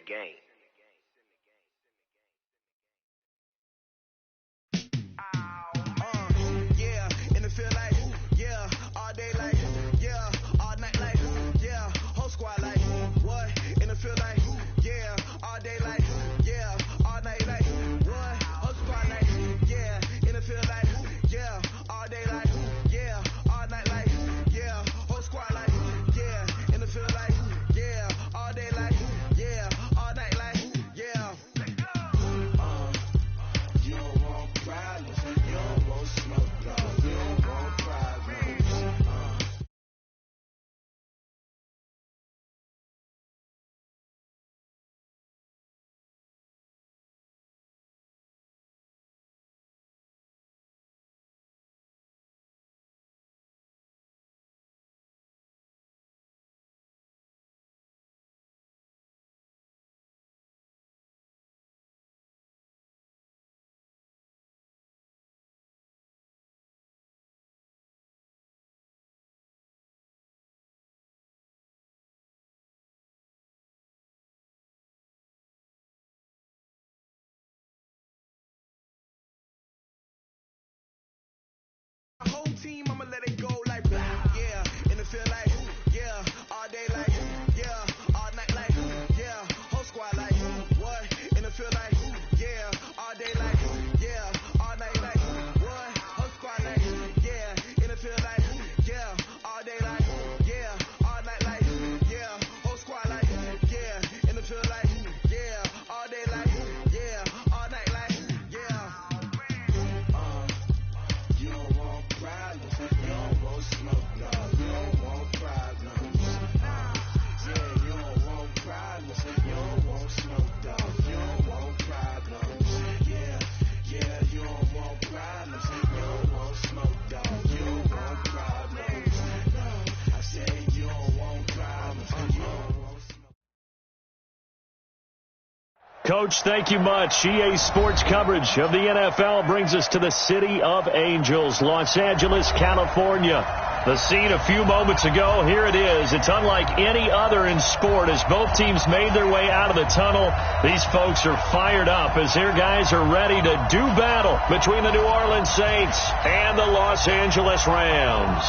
the game. Yeah, in the field like, yeah, all day like, yeah, all night like, yeah, whole squad like, what? In the field like, yeah, all day like, yeah, all night like, what? Whole squad like, yeah, in the field like, yeah, all day like, yeah, all night like, yeah, whole squad like, yeah, in the field like, yeah, all day like, yeah, all night like, yeah. You don't want problems, you don't want smoke, no, you don't want problems. Whole team, I'ma let it go like, yeah, in the field like, yeah, all day like, yeah, all night like, yeah, whole squad like, what? In the field like, yeah, all day like, yeah, all night like, what? Whole squad like, yeah, in the field like, yeah, all day like, yeah, all night like, yeah, whole squad like, yeah, in the field like, yeah, all day like, yeah, all night like, yeah. You don't want problems, you don't want smoke, no, you don't want problems. Yeah, you don't want problems, you don't want smoke, dog, you don't want problems. Yeah, you don't want problems, you don't want smoke, dog, you don't want problems. No, I said you don't want problems, you don't want smoke. Coach, thank you much. EA Sports coverage of the NFL brings us to the City of Angels, Los Angeles, California. The scene a few moments ago, here it is. It's unlike any other in sport as both teams made their way out of the tunnel. These folks are fired up as their guys are ready to do battle between the New Orleans Saints and the Los Angeles Rams.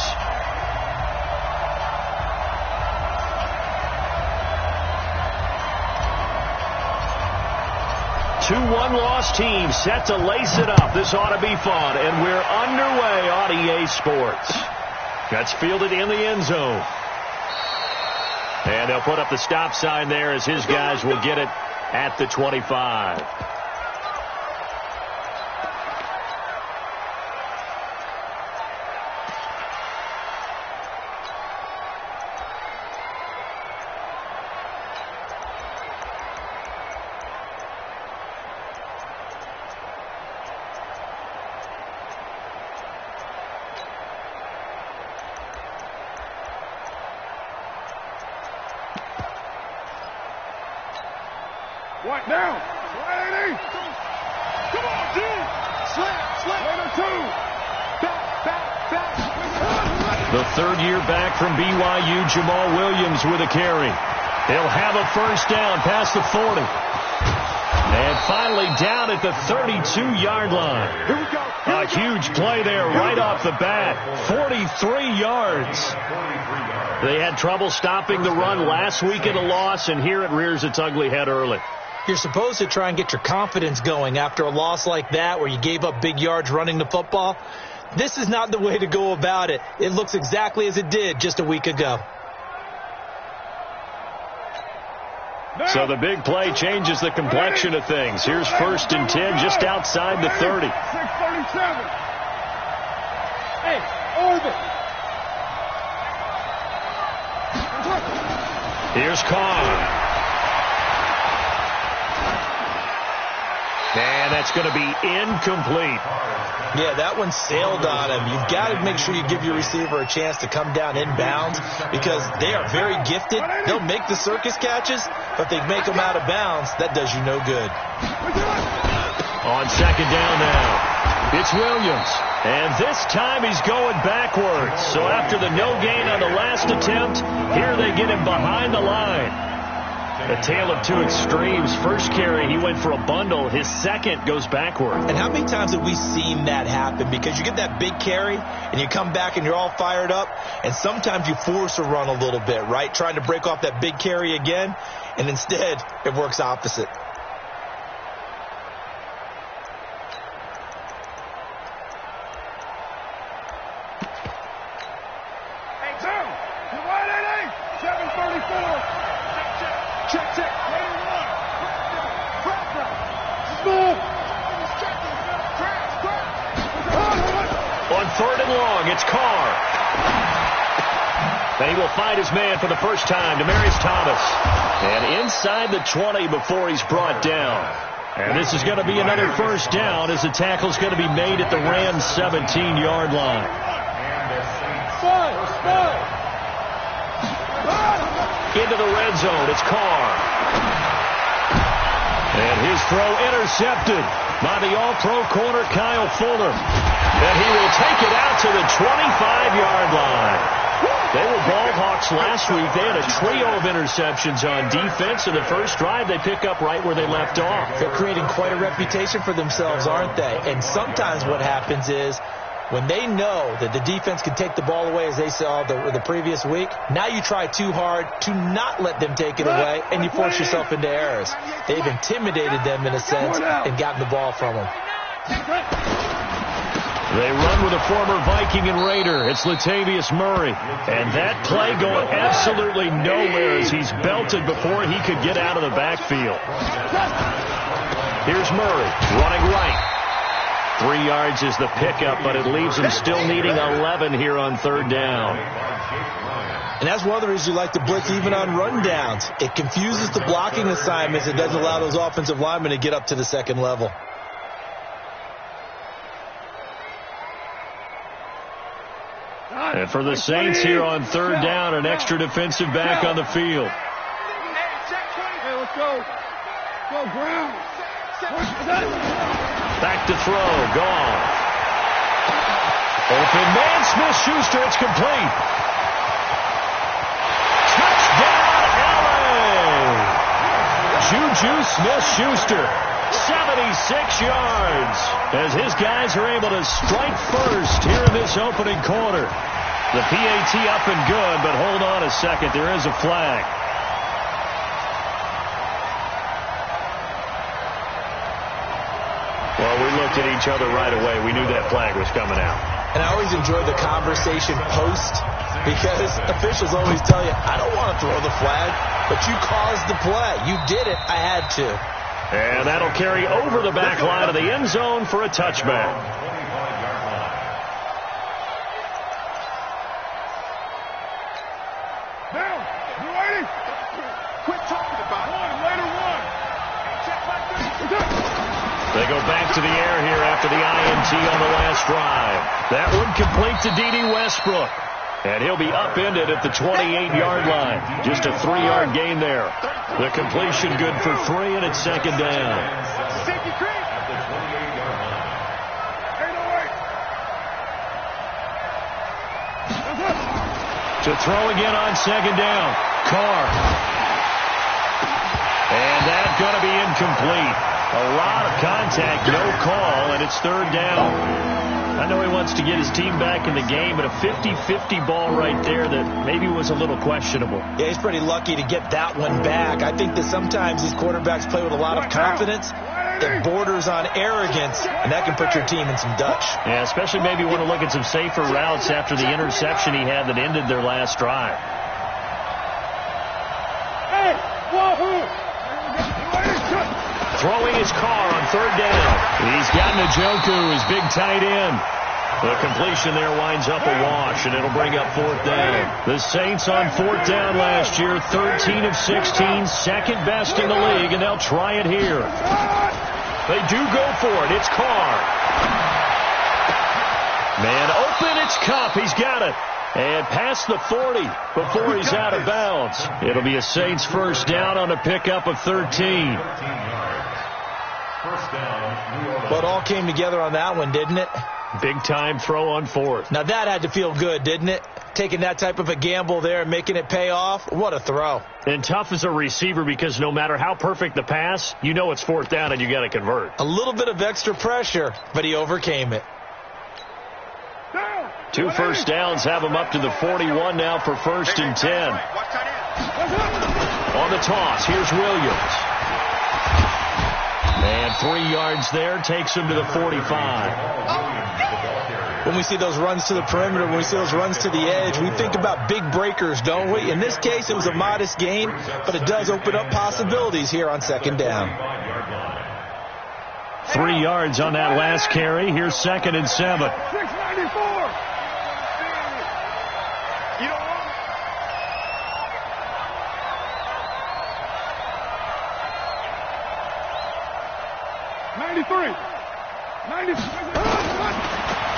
Two one-loss teams set to lace it up. This ought to be fun, and we're underway on EA Sports. That's fielded in the end zone. And they'll put up the stop sign there as his guys will get it at the 25. One down. 180. Come on, dude. Slap. Later, two. Back. The third year back from BYU, Jamal Williams with a carry. He'll have a first down past the 40. And finally down at the 32-yard line. Here we go. A huge play there right off the bat. 43 yards. They had trouble stopping the run last week in a loss, and here it rears its ugly head early. You're supposed to try and get your confidence going after a loss like that where you gave up big yards running the football. This is not the way to go about it. It looks exactly as it did just a week ago. So the big play changes the complexion of things. Here's 1st and 10 just outside the 30. 637. Hey, over. Here's Carr. And that's going to be incomplete. Yeah, that one sailed on him. You've got to make sure you give your receiver a chance to come down inbounds because they are very gifted. They'll make the circus catches, but they make them out of bounds. That does you no good. On second down now, it's Williams. And this time he's going backwards. So after the no gain on the last attempt, here they get him behind the line. A tale of two extremes. First carry, he went for a bundle. His second goes backward. And how many times have we seen that happen? Because you get that big carry, and you come back and you're all fired up, and sometimes you force a run a little bit, right? Trying to break off that big carry again, and instead it works opposite. On 3rd and long, it's Carr. And he will find his man for the first time, Demaryius Thomas. And inside the 20 before he's brought down. And this is going to be another first down as the tackle's going to be made at the Rams' 17-yard line. Into the red zone, it's Carr. And his throw intercepted by the all-pro corner Kyle Fuller. And he will take it out to the 25-yard line. They were ball hawks last week. They had a trio of interceptions on defense. In the first drive, they pick up right where they left off. They're creating quite a reputation for themselves, aren't they? And sometimes what happens is when they know that the defense can take the ball away, as they saw the previous week, now you try too hard to not let them take it away, and you force yourself into errors. They've intimidated them in a sense and gotten the ball from them. They run with a former Viking and Raider. It's Latavius Murray. And that play going absolutely nowhere as he's belted before he could get out of the backfield. Here's Murray running right. 3 yards is the pickup, but it leaves him still needing 11 here on 3rd down. And that's one of the reasons you like to blitz even on rundowns. It confuses the blocking assignments. It doesn't allow those offensive linemen to get up to the second level. And for the Saints here on 3rd down, an extra defensive back on the field. Hey, let's go. Go, ground. Back to throw. Gone. Open man. Smith-Schuster. It's complete. Touchdown, LA. Juju Smith-Schuster. 76 yards as his guys are able to strike first here in this opening quarter. The PAT up and good, but hold on a second. There is a flag. Well, we looked at each other right away. We knew that flag was coming out. And I always enjoy the conversation post because officials always tell you, I don't want to throw the flag, but you caused the play. You did it. I had to. And that'll carry over the back line of the end zone for a touchback. Now, you ready? Quit talking about it. Later one. They go back to the air here after the INT on the last drive. That one complete to D.D. Westbrook. And he'll be upended at the 28-yard line. Just a 3-yard gain there. The completion good for 3, and it's 2nd down. To throw again on 2nd down. Carr. And that's going to be incomplete. A lot of contact, no call, and it's 3rd down. I know he wants to get his team back in the game, but a 50-50 ball right there that maybe was a little questionable. Yeah, he's pretty lucky to get that one back. I think that sometimes these quarterbacks play with a lot of confidence that borders on arrogance, and that can put your team in some Dutch. Yeah, especially maybe want to look at some safer routes after the interception he had that ended their last drive. Hey, wahoo! Throwing his Carr on 3rd down. He's got Njoku, his big tight end. The completion there winds up a wash, and it'll bring up 4th down. The Saints on 4th down last year, 13 of 16, second best in the league, and they'll try it here. They do go for it. It's Carr. Man open, it's Cup. He's got it. And past the 40 before he's out of bounds. It'll be a Saints first down on a pickup of 13. Well, it all came together on that one, didn't it? Big-time throw on fourth. Now that had to feel good, didn't it? Taking that type of a gamble there and making it pay off. What a throw. And tough as a receiver because no matter how perfect the pass, you know it's fourth down and you got to convert. A little bit of extra pressure, but he overcame it. 2 first downs have him up to the 41 now for 1st and 10. On the toss, here's Williams. And 3 yards there takes him to the 45. When we see those runs to the perimeter, when we see those runs to the edge, we think about big breakers, don't we? In this case, it was a modest gain, but it does open up possibilities here on 2nd down. 3 yards on that last carry. Here's 2nd and 7. 694. You don't want it. 93. 93.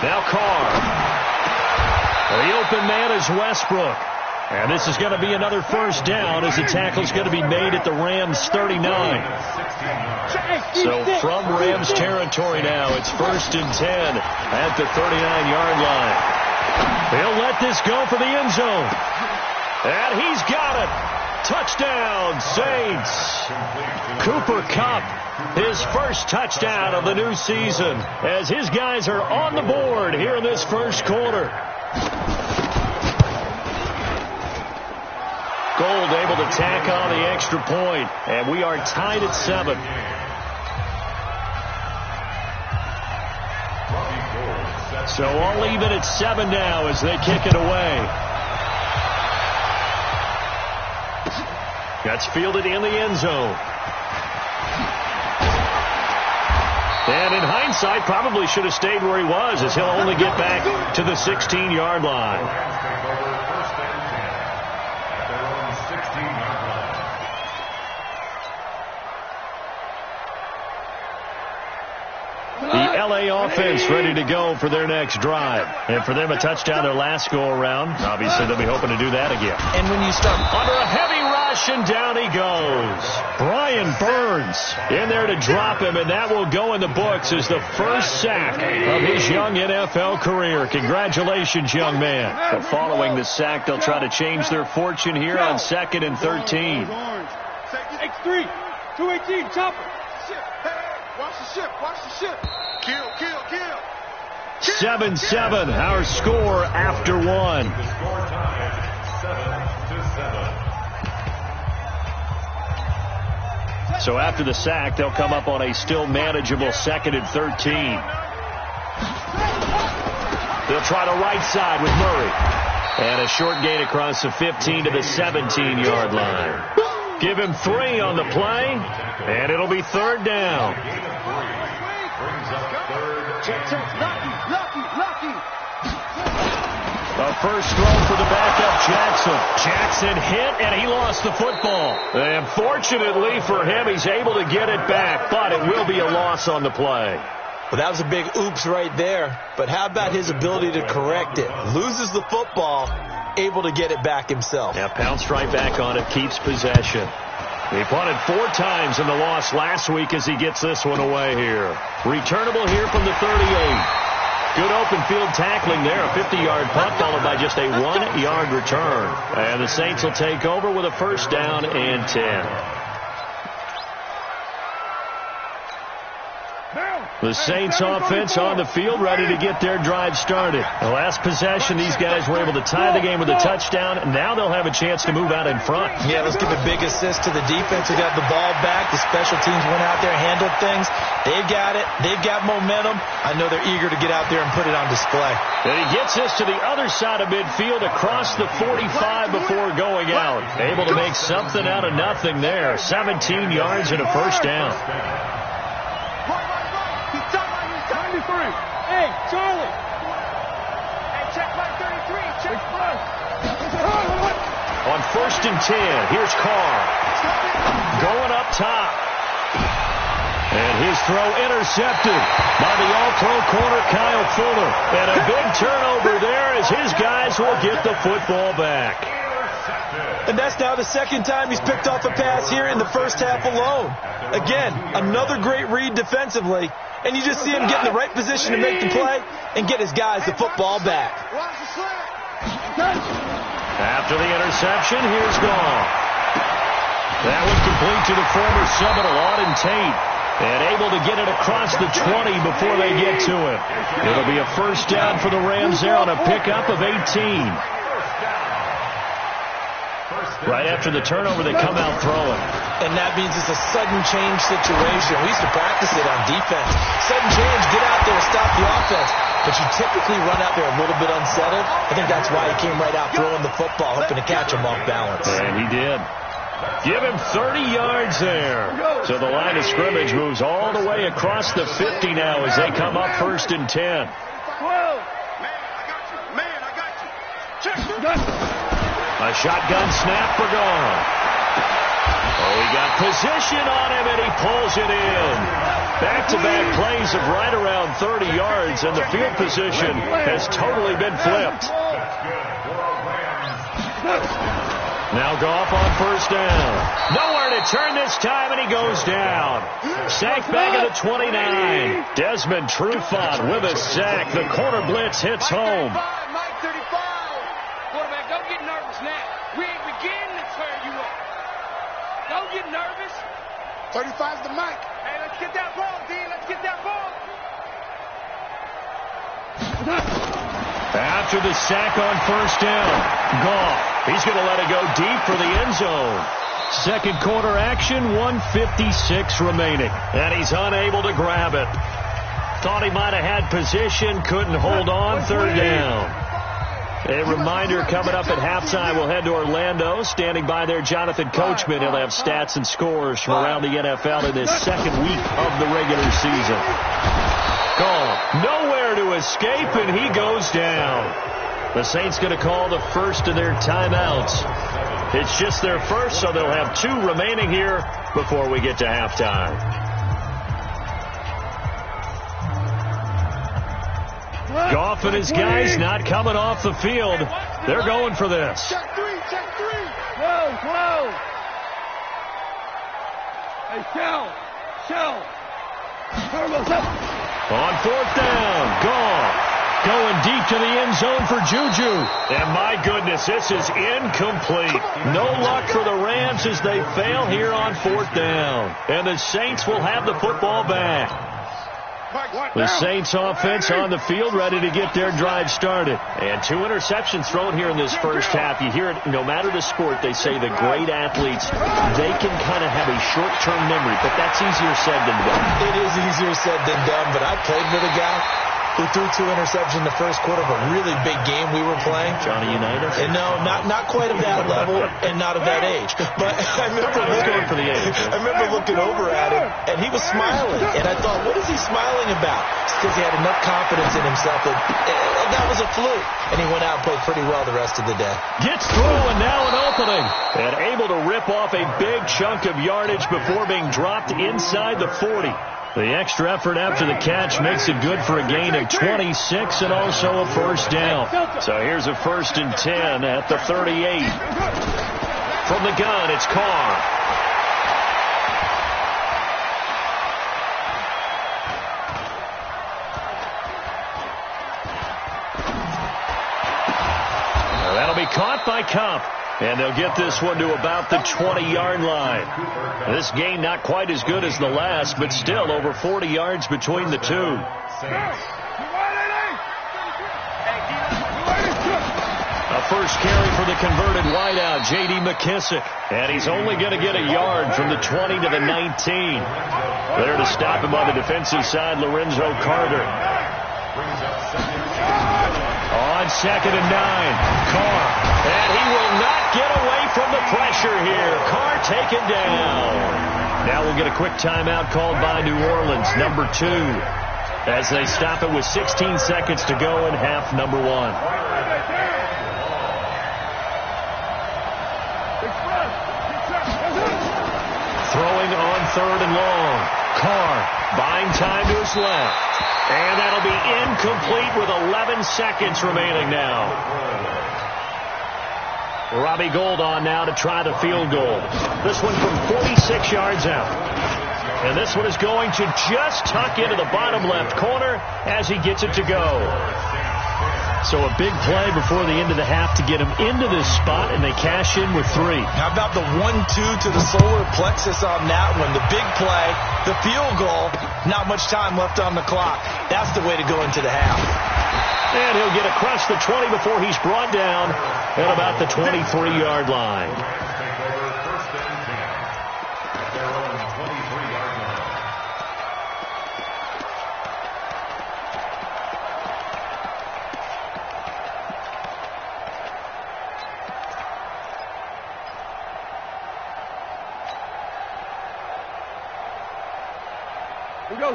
Now Carr. The open man is Westbrook. And this is going to be another first down as the tackle's going to be made at the Rams 39. So from Rams territory now, it's 1st and 10 at the 39-yard line. He'll let this go for the end zone. And he's got it. Touchdown, Saints. Cooper Kupp, his first touchdown of the new season as his guys are on the board here in this first quarter. Gold able to tack on the extra point, and we are tied at 7. So all even at 7 now as they kick it away. That's fielded in the end zone. And in hindsight, probably should have stayed where he was as he'll only get back to the 16-yard line. The LA offense ready to go for their next drive. And for them, a touchdown their last go-around. Obviously, they'll be hoping to do that again. And when you start under a heavy rush, and down he goes. Brian Burns in there to drop him, and that will go in the books as the first sack of his young NFL career. Congratulations, young man. So following the sack, they'll try to change their fortune here on 2nd and 13. X3, 218, chopper. Watch the ship, watch the ship. Kill, kill, kill. 7-7, our score after 1. So after the sack, they'll come up on a still manageable 2nd and 13. They'll try the right side with Murray. And a short gain across the 15 to the 17-yard line. Give him 3 on the play, and it'll be 3rd down. A first throw for the backup, Jackson. Jackson hit, and he lost the football. And fortunately for him, he's able to get it back, but it will be a loss on the play. Well, that was a big oops right there. But how about his ability to correct it? Loses the football, able to get it back himself. Yeah, pounced right back on it, keeps possession. He punted 4 times in the loss last week as he gets this one away here. Returnable here from the 38. Good open field tackling there. A 50-yard punt followed by just a 1-yard return. And the Saints will take over with a first down and 10. The Saints offense on the field ready to get their drive started. The last possession, these guys were able to tie the game with a touchdown. Now they'll have a chance to move out in front. Yeah, let's give a big assist to the defense who got the ball back. The special teams went out there, handled things. They've got it. They've got momentum. I know they're eager to get out there and put it on display. And he gets this to the other side of midfield across the 45 before going out. Able to make something out of nothing there. 17 yards and a first down. Hey, Charlie. Hey, check right 33. Check front. On 1st and 10, here's Carr. Going up top. And his throw intercepted by the all-pro corner, Kyle Fuller. And a big turnover there as his guys will get the football back. And that's now the second time he's picked off a pass here in the first half alone. Again, another great read defensively. And you just see him get in the right position to make the play and get his guys the football back. After the interception, here's Goff. That was complete to the former Seminole, Auden Tate. And able to get it across the 20 before they get to it. It'll be a first down for the Rams there on a pickup of 18. Right after the turnover, they come out throwing. And that means it's a sudden change situation. We used to practice it on defense. Sudden change, get out there, stop the offense. But you typically run out there a little bit unsettled. I think that's why he came right out throwing the football, hoping to catch him off balance. And he did. Give him 30 yards there. So the line of scrimmage moves all the way across the 50 now as they come up 1st and 10. A shotgun snap for Goff. Oh, he got position on him, and he pulls it in. Back-to-back plays of right around 30 yards, and the field position has totally been flipped. Now Goff on first down. Nowhere to turn this time, and he goes down. Sacked back at the 29. Desmond Trufant with a sack. The corner blitz hits home. Mike 35. Quarterback, don't get nervous now. We ain't beginning to turn you up. Don't get nervous. 35's the mic. Hey, let's get that ball, D. Let's get that ball. After the sack on first down, Goff. He's going to let it go deep for the end zone. Second quarter action, 1:56 remaining. And he's unable to grab it. Thought he might have had position, couldn't hold on, third down. A reminder coming up at halftime, we'll head to Orlando. Standing by there, Jonathan Coachman. He'll have stats and scores from around the NFL in this second week of the regular season. Goff, nowhere to escape, and he goes down. The Saints going to call the first of their timeouts. It's just their first, so they'll have 2 remaining here before we get to halftime. Goff and his guys not coming off the field. They're going for this. Check 3, check 3. Whoa. Hey, shell. On fourth down, Goff. Going deep to the end zone for Juju. And my goodness, this is incomplete. No luck for the Rams as they fail here on fourth down. And the Saints will have the football back. The Saints offense on the field ready to get their drive started. And 2 interceptions thrown here in this first half. You hear it, no matter the sport, they say the great athletes, they can kind of have a short-term memory, but that's easier said than done. It is easier said than done, but I played with a guy who threw 2 interceptions in the first quarter of a really big game we were playing. Johnny Unitas? And no, not quite of that level and not of that age. But I remember looking over at him, and he was smiling. And I thought, what is he smiling about? It's because he had enough confidence in himself that was a fluke. And he went out and played pretty well the rest of the day. Gets through, and now an opening. And able to rip off a big chunk of yardage before being dropped inside the 40. The extra effort after the catch makes it good for a gain of 26 and also a first down. So here's a 1st and 10 at the 38. From the gun, it's Carr. That'll be caught by Kupp. And they'll get this one to about the 20-yard line. This gain not quite as good as the last, but still over 40 yards between the two. A first carry for the converted wideout, J.D. McKissick. And he's only going to get a yard from the 20 to the 19. There to stop him on the defensive side, Lorenzo Carter. On 2nd and 9, Carr. And he will not get away from the pressure here. Carr taken down. Now we'll get a quick timeout called by New Orleans, number 2, as they stop it with 16 seconds to go in half number 1. Throwing on 3rd and long. Carr buying time to his left. And that'll be incomplete with 11 seconds remaining now. Robbie Gould on now to try the field goal. This one from 46 yards out. And this one is going to just tuck into the bottom left corner as he gets it to go. So a big play before the end of the half to get him into this spot, and they cash in with 3. How about the 1-2 to the solar plexus on that one? The big play, the field goal, not much time left on the clock. That's the way to go into the half. And he'll get across the 20 before he's brought down at about the 23-yard line.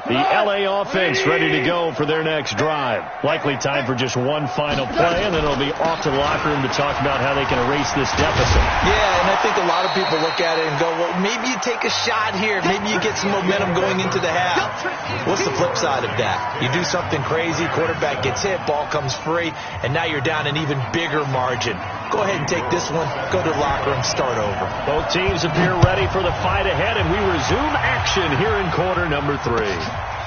The L.A. offense ready to go for their next drive. Likely time for just one final play, and then it'll be off to the locker room to talk about how they can erase this deficit. Yeah, and I think a lot of people look at it and go, well, maybe you take a shot here. Maybe you get some momentum going into the half. What's the flip side of that? You do something crazy, quarterback gets hit, ball comes free, and now you're down an even bigger margin. Go ahead and take this one, go to the locker room, start over. Both teams appear ready for the fight ahead, and we resume action here in quarter number 3.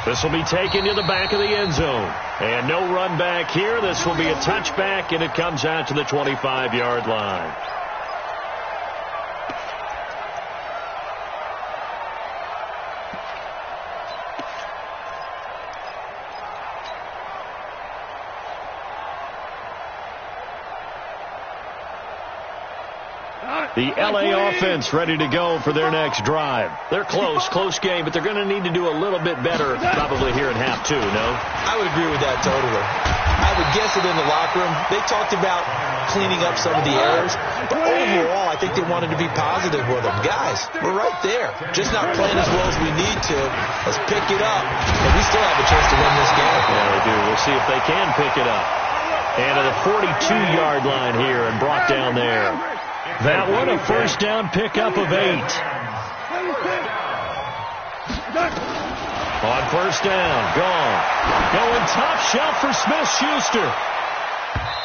This will be taken to the back of the end zone. And no run back here. This will be a touchback, and it comes out to the 25-yard line. The L.A. offense ready to go for their next drive. They're close game, but they're going to need to do a little bit better probably here in half 2, no? I would agree with that totally. I would guess it in the locker room. They talked about cleaning up some of the errors, but overall I think they wanted to be positive with them. Guys, we're right there. Just not playing as well as we need to. Let's pick it up, and we still have a chance to win this game. Yeah, they do. We'll see if they can pick it up. And to the 42-yard line here and brought down there. That one, a first down pickup of 8. On first down, gone. Going top shelf for Smith-Schuster.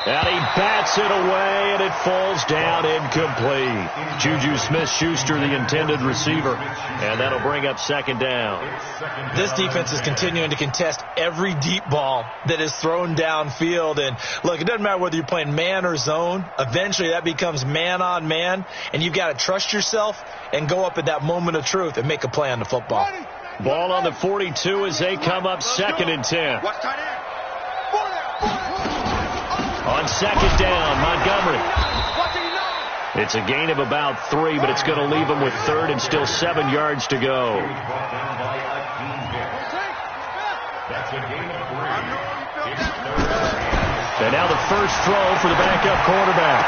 And he bats it away, and it falls down incomplete. Juju Smith-Schuster, the intended receiver. And that'll bring up second down. This defense is continuing to contest every deep ball that is thrown downfield. And, look, it doesn't matter whether you're playing man or zone. Eventually, that becomes man on man. And you've got to trust yourself and go up at that moment of truth and make a play on the football. Ball on the 42 as they come up 2nd and 10. On second down, Montgomery. It's a gain of about 3, but it's going to leave him with 3rd and still 7 yards to go. And now the first throw for the backup quarterback.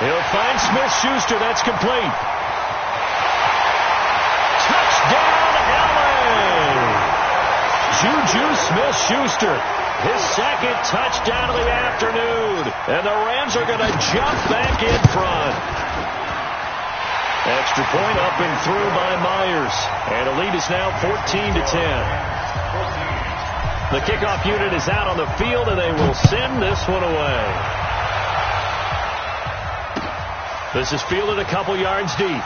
He'll find Smith-Schuster. That's complete. Touchdown, LA! Juju Smith-Schuster. His second touchdown of the afternoon. And the Rams are going to jump back in front. Extra point up and through by Myers. And the lead is now 14-10. The kickoff unit is out on the field, and they will send this one away. This is fielded a couple yards deep.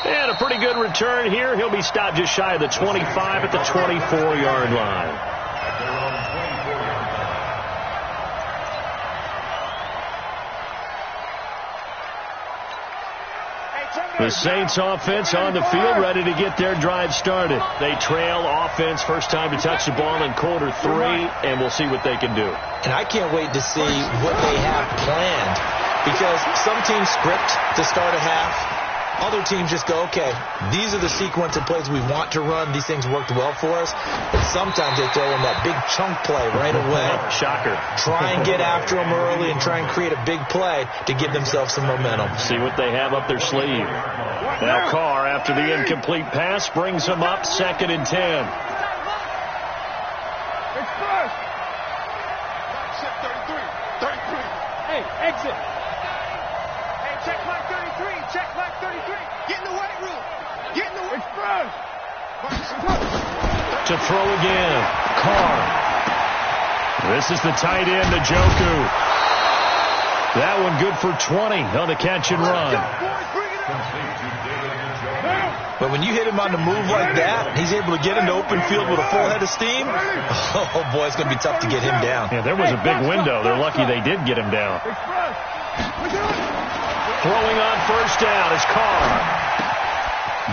And a pretty good return here. He'll be stopped just shy of the 25 at the 24-yard line. The Saints offense on the field ready to get their drive started. They trail offense first time to touch the ball in quarter 3, and we'll see what they can do. And I can't wait to see what they have planned, because some teams script to start a half. Other teams just go, okay, these are the sequence of plays we want to run. These things worked well for us. But sometimes they throw in that big chunk play right away. Shocker. Try and get after them early and try and create a big play to give themselves some momentum. See what they have up their sleeve. Now Carr, after the incomplete pass, brings them up 2nd and 10. Hey, exit. Hey, check flag 33. Check flag 33. Get in the weight room. Get in the weight room. To throw again. Carr. This is the tight end, Njoku. That one good for 20 on the catch and run. But when you hit him on the move like that, he's able to get into open field with a full head of steam. Oh, boy, it's going to be tough to get him down. Yeah, there was a big window. They're lucky they did get him down. Throwing on first down is Carr.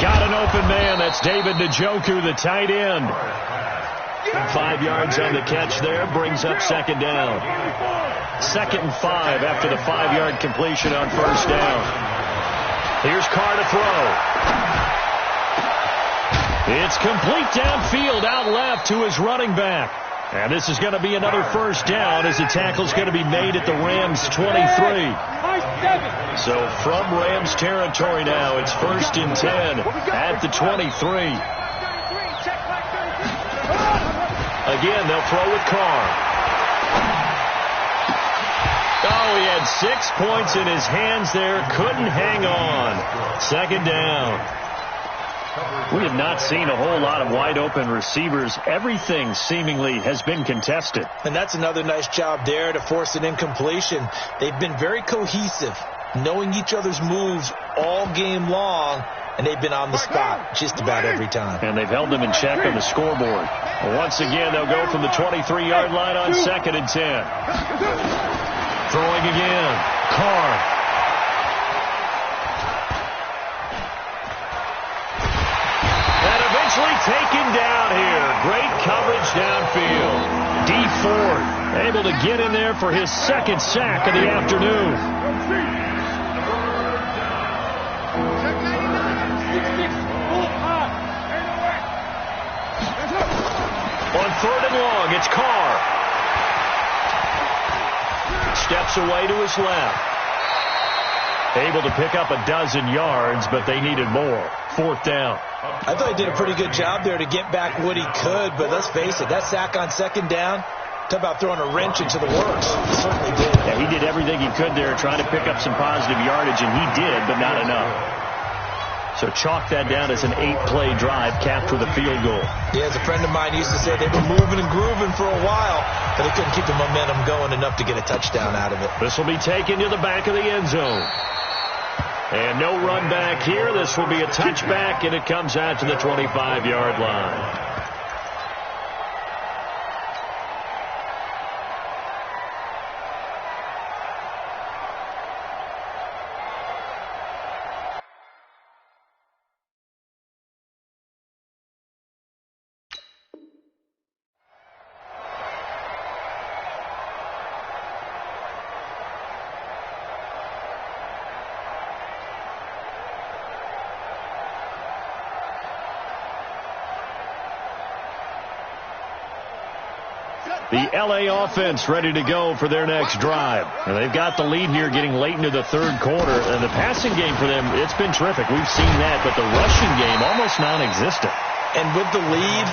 Got an open man. That's David Njoku, the tight end. 5 yards on the catch there. Brings up second down. 2nd and 5 after the 5-yard completion on first down. Here's Carr to throw. It's complete downfield, out left to his running back. And this is going to be another first down as the tackle's going to be made at the Rams 23. So from Rams territory now, it's 1st and 10 at the 23. Again, they'll throw with Carr. Oh, he had 6 points in his hands there. Couldn't hang on. 2nd down. We have not seen a whole lot of wide-open receivers. Everything seemingly has been contested. And that's another nice job there to force an incompletion. They've been very cohesive, knowing each other's moves all game long, and they've been on the spot just about every time. And they've held them in check on the scoreboard. Once again, they'll go from the 23-yard line on 2nd and 10. Throwing again. Carr. Taken down here. Great coverage downfield. D Ford able to get in there for his 2nd sack of the afternoon. On 3rd and long, it's Carr. Steps away to his left. Able to pick up a dozen yards, but they needed more. 4th down. I thought he did a pretty good job there to get back what he could, but let's face it, that sack on 2nd down, talk about throwing a wrench into the works. He certainly did. Yeah, he did everything he could there, trying to pick up some positive yardage, and he did, but not enough. So chalk that down as an 8-play drive capped with a field goal. Yeah, as a friend of mine used to say, they've been moving and grooving for a while, but they couldn't keep the momentum going enough to get a touchdown out of it. This will be taken to the back of the end zone. And no run back here. This will be a touchback, and it comes out to the 25-yard line. The L.A. offense ready to go for their next drive. And they've got the lead here getting late into the 3rd quarter. And the passing game for them, it's been terrific. We've seen that. But the rushing game, almost non-existent. And with the lead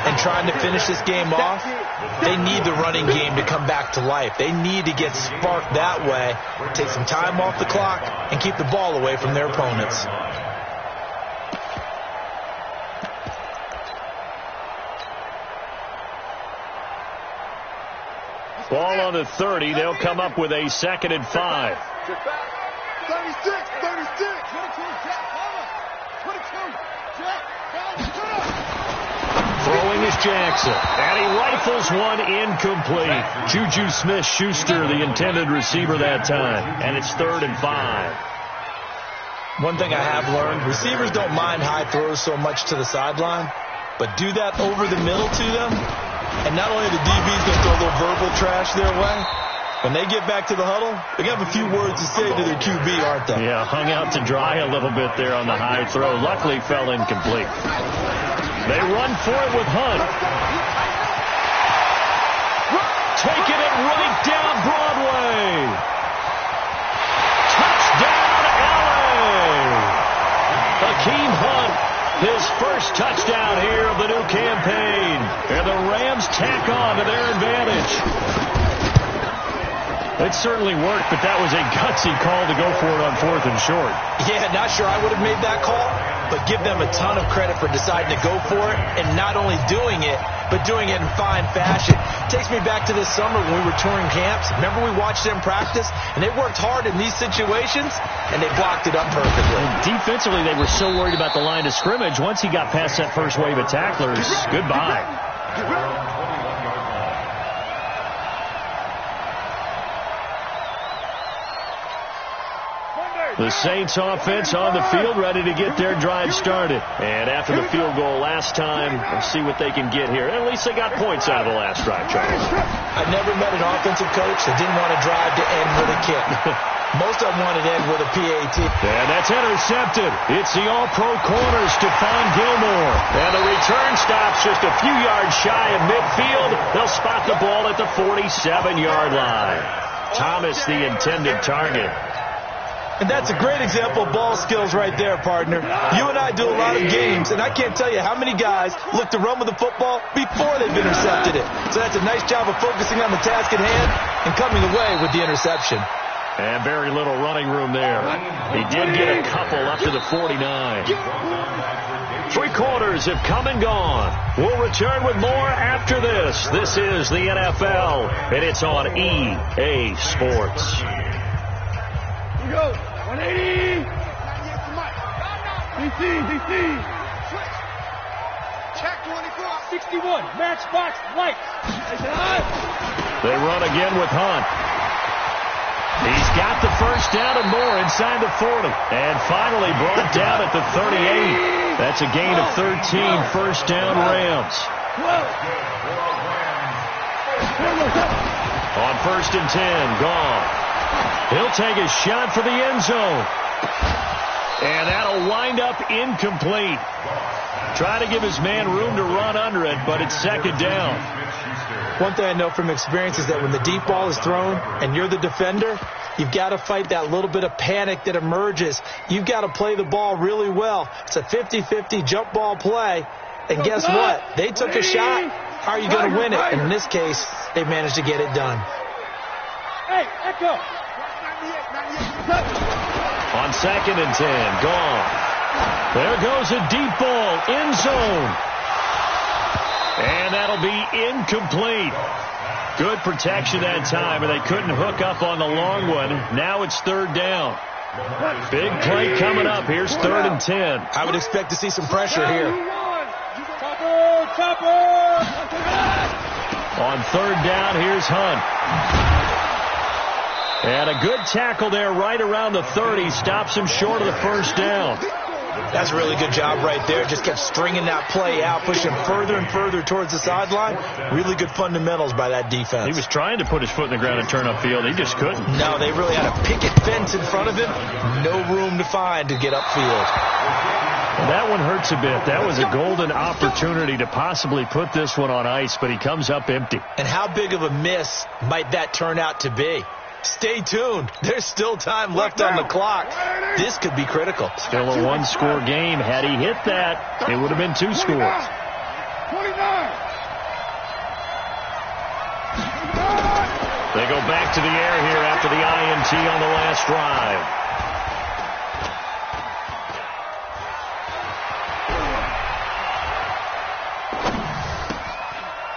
and trying to finish this game off, they need the running game to come back to life. They need to get sparked that way, take some time off the clock, and keep the ball away from their opponents. Ball on the 30. They'll come up with a 2nd and 5. 36. Throwing is Jackson. And he rifles one incomplete. Juju Smith-Schuster, the intended receiver that time. And it's 3rd and 5. One thing I have learned, receivers don't mind high throws so much to the sideline, but do that over the middle to them. And not only the DB's going to throw a little verbal trash their way, when they get back to the huddle, they have a few words to say to their QB, aren't they? Yeah, hung out to dry a little bit there on the high throw. Luckily, fell incomplete. They run for it with Hunt. Taking it right down Broadway. Touchdown, LA. Hakeem Hunt, his first touchdown here of the new campaign. And the Rams tack on to their advantage. It certainly worked, but that was a gutsy call to go for it on 4th and short. Yeah, not sure I would have made that call, but give them a ton of credit for deciding to go for it and not only doing it, but doing it in fine fashion. Takes me back to this summer when we were touring camps. Remember we watched them practice, and they worked hard in these situations, and they blocked it up perfectly. And defensively, they were so worried about the line of scrimmage. Once he got past that first wave of tacklers, goodbye. The Saints offense on the field, ready to get their drive started. And after the field goal last time, we'll see what they can get here. At least they got points out of the last drive, Charles. I've never met an offensive coach that didn't want to drive to end with a kick. Most of them wanted to end with a PAT. And that's intercepted. It's the all-pro corner, Stephon Gilmore. And the return stops just a few yards shy of midfield. They'll spot the ball at the 47-yard line. Thomas, the intended target. And that's a great example of ball skills right there, partner. You and I do a lot of games, and I can't tell you how many guys look to run with the football before they've intercepted it. So that's a nice job of focusing on the task at hand and coming away with the interception. And very little running room there. He did get a couple up to the 49. 3 quarters have come and gone. We'll return with more after this. This is the NFL, and it's on EA Sports. Here we go. 180. DC. Check 24. 61. Matchbox light. They run again with Hunt. He's got the first down and more inside the 40. And finally brought down at the 38. That's a gain of 13. First down Rams. On 1st and 10. Gone. He'll take a shot for the end zone. And that'll wind up incomplete. Try to give his man room to run under it, but it's 2nd down. One thing I know from experience is that when the deep ball is thrown and you're the defender, you've got to fight that little bit of panic that emerges. You've got to play the ball really well. It's a 50-50 jump ball play. And guess what? They took a shot. How are you going to win it? And in this case, they managed to get it done. Hey, Echo. On 2nd and 10, gone. There goes a deep ball, end zone. And that'll be incomplete. Good protection that time, and they couldn't hook up on the long one. Now it's 3rd down. Big play coming up. Here's 3rd and 10. I would expect to see some pressure here. On 3rd down, here's Hunt. And a good tackle there right around the 30. Stops him short of the first down. That's a really good job right there. Just kept stringing that play out, pushing further and further towards the sideline. Really good fundamentals by that defense. He was trying to put his foot in the ground and turn upfield. He just couldn't. No, they really had a picket fence in front of him. No room to find to get upfield. That one hurts a bit. That was a golden opportunity to possibly put this one on ice, but he comes up empty. And how big of a miss might that turn out to be? Stay tuned. There's still time left on the clock. This could be critical. Still a 1-score game. Had he hit that, it would have been 2 scores. 29. They go back to the air here after the INT on the last drive.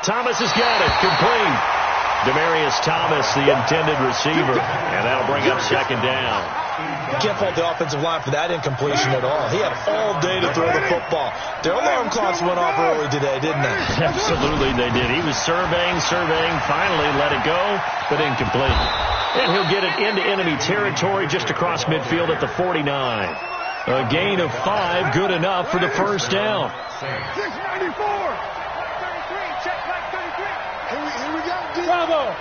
Thomas has got it. Complete. Demaryius Thomas, the intended receiver. And that'll bring up 2nd down. You can't fault the offensive line for that incompletion at all. He had all day to throw the football. Their alarm clocks went off early today, didn't they? Absolutely they did. He was surveying, finally let it go, but incomplete. And he'll get it into enemy territory just across midfield at the 49. A gain of 5, good enough for the first down. 694. Check back 33. Here we go. Bravo.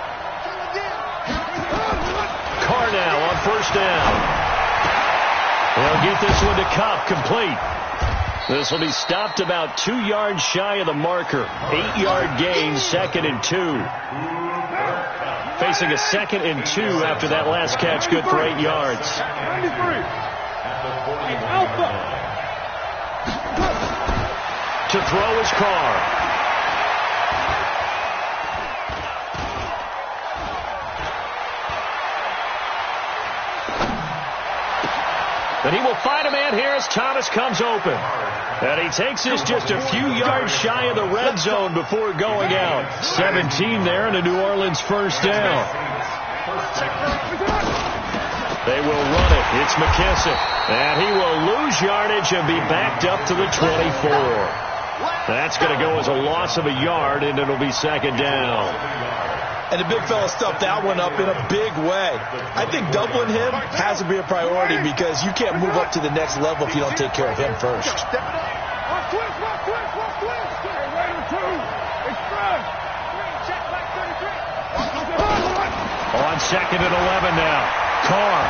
Carr now on 1st down. They'll get this one to Cup, complete. This will be stopped about 2 yards shy of the marker. 8-yard gain, 2nd and 2. Facing a 2nd and 2 after that last catch, good for 8 yards. 93. Alpha. To throw is Carr. And he will find a man here as Thomas comes open. And he takes this just a few yards shy of the red zone before going out. 17 there and a New Orleans first down. They will run it. It's McKissick. And he will lose yardage and be backed up to the 24. That's going to go as a loss of a yard, and it'll be second down. And the big fella stuffed that one up in a big way. I think doubling him has to be a priority because you can't move up to the next level if you don't take care of him first. On second and 11 now. Carr.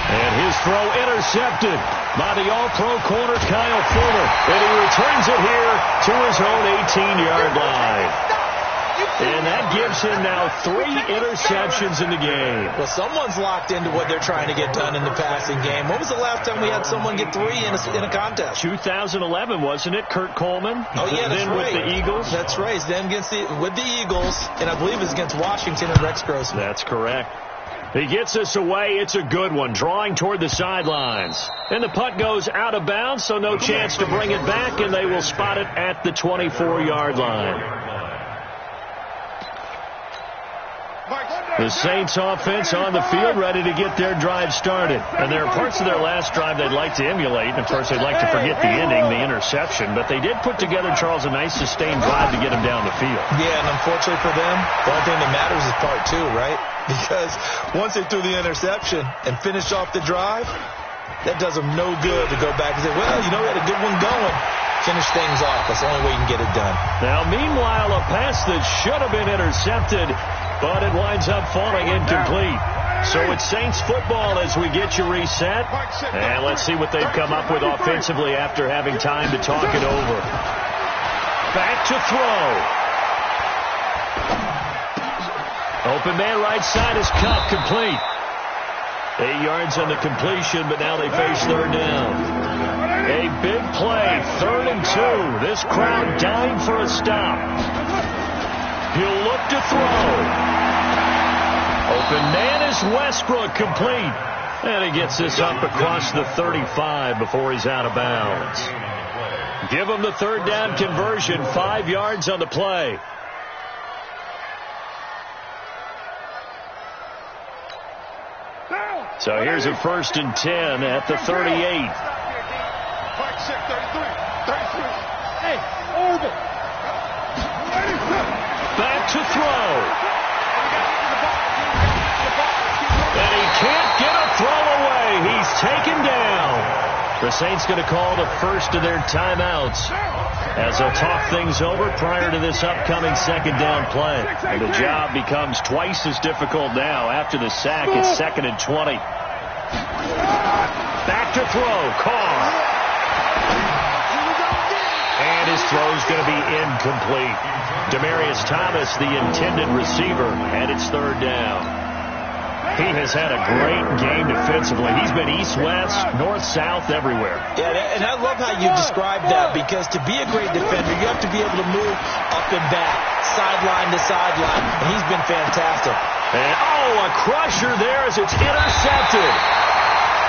And his throw intercepted by the all-pro corner Kyle Fuller. And he returns it here to his own 18-yard line. And that gives him now 3 interceptions in the game. Well, someone's locked into what they're trying to get done in the passing game. When was the last time we had someone get 3 in a contest? 2011, wasn't it? Kurt Coleman? Oh, yeah, that's then right. With the Eagles? That's right. Then with the Eagles, and I believe it's against Washington and Rex Grossman. That's correct. He gets this away. It's a good one, drawing toward the sidelines. And the punt goes out of bounds, so no chance to bring it back, and they will spot it at the 24-yard line. The Saints offense on the field, ready to get their drive started. And there are parts of their last drive they'd like to emulate. And, of course, they'd like to forget the ending, the interception. But they did put together, Charles, a nice sustained drive to get them down the field. Yeah, and unfortunately for them, the only thing that matters is part 2, right? Because once they threw the interception and finished off the drive, that does them no good to go back and say, well, you know, we had a good one going. Finish things off. That's the only way you can get it done. Now, meanwhile, a pass that should have been intercepted, but it winds up falling incomplete. So it's Saints football as we get you reset. And let's see what they've come up with offensively after having time to talk it over. Back to throw. Open man right side is caught, complete. 8 yards on the completion, but now they face third down. A big play, 3rd and 2. This crowd dying for a stop. He'll look to throw. Open man is Westbrook, complete. And he gets this up across the 35 before he's out of bounds. Give him the third down conversion, 5 yards on the play. So here's a 1st and 10 at the 38. Back to throw. And he can't get a throw away. He's taken down. The Saints going to call the first of their timeouts as they'll talk things over prior to this upcoming second down play. And the job becomes twice as difficult now. After the sack, it's 2nd and 20. Back to throw. Carr. And his throw's going to be incomplete. Demaryius Thomas, the intended receiver, and it's 3rd down. He has had a great game defensively. He's been east-west, north-south, everywhere. Yeah, and I love how you described that, because to be a great defender, you have to be able to move up and back, sideline to sideline, and he's been fantastic. And, a crusher there as it's intercepted.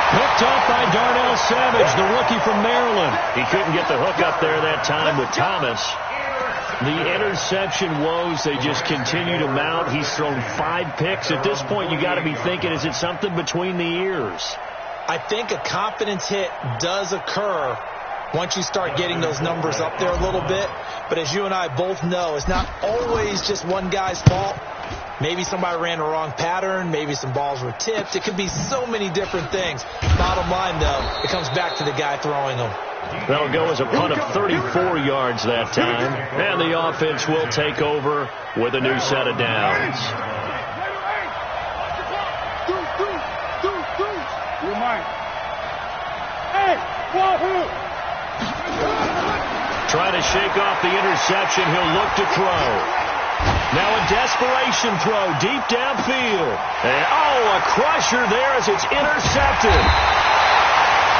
Picked off by Darnell Savage, the rookie from Maryland. He couldn't get the hook up there that time with Thomas. The interception woes, they just continue to mount. He's thrown 5 picks. At this point, you got to be thinking, is it something between the ears? I think a confidence hit does occur once you start getting those numbers up there a little bit. But as you and I both know, it's not always just one guy's fault. Maybe somebody ran the wrong pattern. Maybe some balls were tipped. It could be so many different things. Bottom line, though, it comes back to the guy throwing them. That'll go as a punt of 34 yards that time. And the offense will take over with a new set of downs. Trying to shake off the interception. He'll look to throw. Now a desperation throw deep downfield. And, a crusher there as it's intercepted.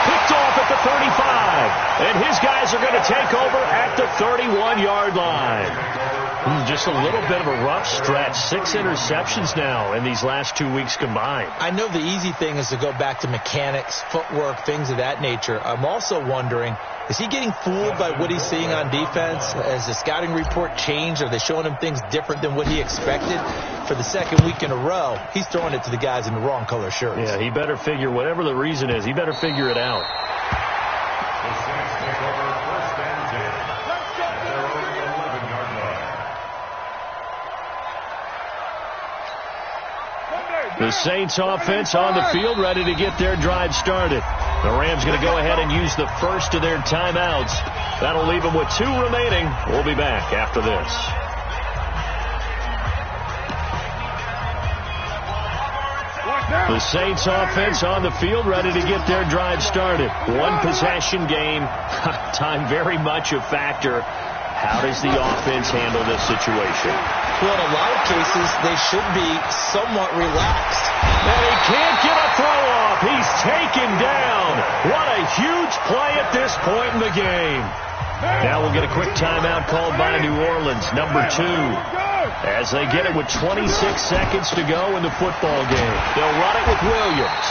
Picked off at the 35. And his guys are going to take over at the 31-yard line. Just a little bit of a rough stretch. 6 interceptions now in these last 2 weeks combined. I know the easy thing is to go back to mechanics, footwork, things of that nature. I'm also wondering, is he getting fooled by what he's seeing on defense? Has the scouting report changed? Are they showing him things different than what he expected? For the second week in a row, he's throwing it to the guys in the wrong color shirts. Yeah, he better figure, whatever the reason is, he better figure it out. The Saints offense on the field, ready to get their drive started. The Rams going to go ahead and use the first of their timeouts. That'll leave them with 2 remaining. We'll be back after this. The Saints offense on the field, ready to get their drive started. 1 possession game. Time very much a factor. How does the offense handle this situation? Well, in a lot of cases, they should be somewhat relaxed. And he can't get a throw off. He's taken down. What a huge play at this point in the game. Now we'll get a quick timeout called by New Orleans, number 2. As they get it with 26 seconds to go in the football game. They'll run it with Williams.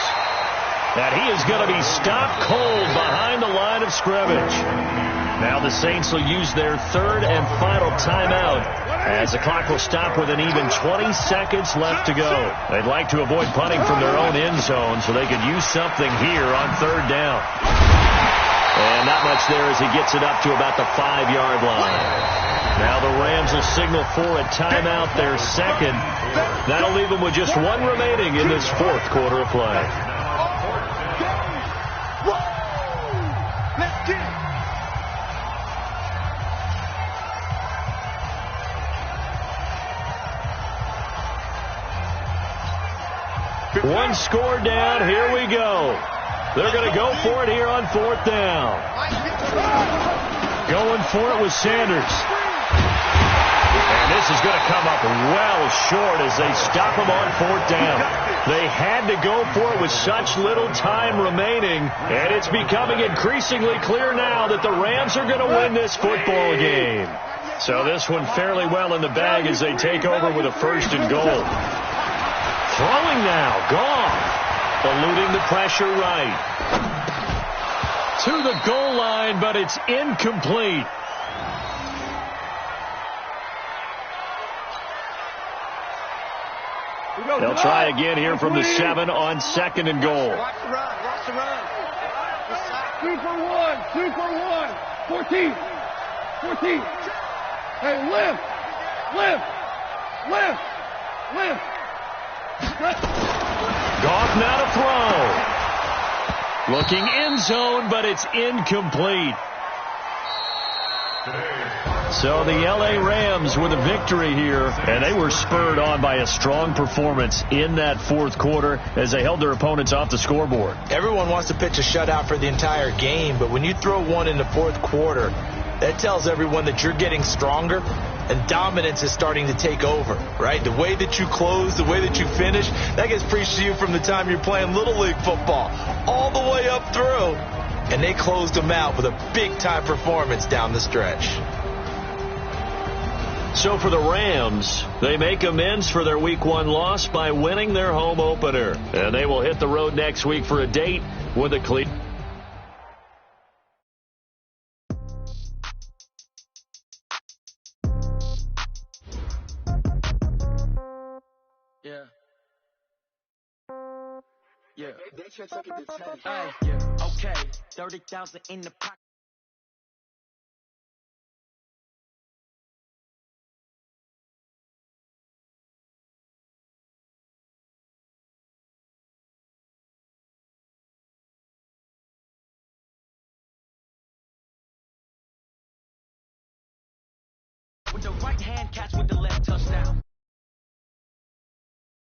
And he is going to be stopped cold behind the line of scrimmage. Now the Saints will use their 3rd and final timeout as the clock will stop with an even 20 seconds left to go. They'd like to avoid punting from their own end zone so they could use something here on 3rd down. And not much there as he gets it up to about the 5-yard line. Now the Rams will signal for a timeout, their 2nd. That'll leave them with just 1 remaining in this 4th quarter of play. One score down. Here we go. They're going to go for it here on 4th down. Going for it with Sanders. And this is going to come up well short as they stop him on 4th down. They had to go for it with such little time remaining, and it's becoming increasingly clear now that the Rams are going to win this football game. So this one fairly well in the bag as they take over with a 1st and goal. Throwing now, gone. Eluding the pressure right. To the goal line, but it's incomplete. They'll try again here from the 7 on 2nd and goal. Watch the run. Watch the run. 2 for 1. 2 for 1. 14. 14. Hey, lift. Lift. Lift. Lift. Goff now to throw. Looking end zone, but it's incomplete. So the L.A. Rams with a victory here, and they were spurred on by a strong performance in that 4th quarter as they held their opponents off the scoreboard. Everyone wants to pitch a shutout for the entire game, but when you throw one in the 4th quarter, that tells everyone that you're getting stronger and dominance is starting to take over, right? The way that you close, the way that you finish, that gets preached to you from the time you're playing Little League football all the way up through. And they closed them out with a big-time performance down the stretch. So for the Rams, they make amends for their Week 1 loss by winning their home opener. And they will hit the road next week for a date with the Cleveland. Yeah. They just took it to 10. Yeah. Okay. 30,000 in the pocket. With the right hand, catch with the left, touch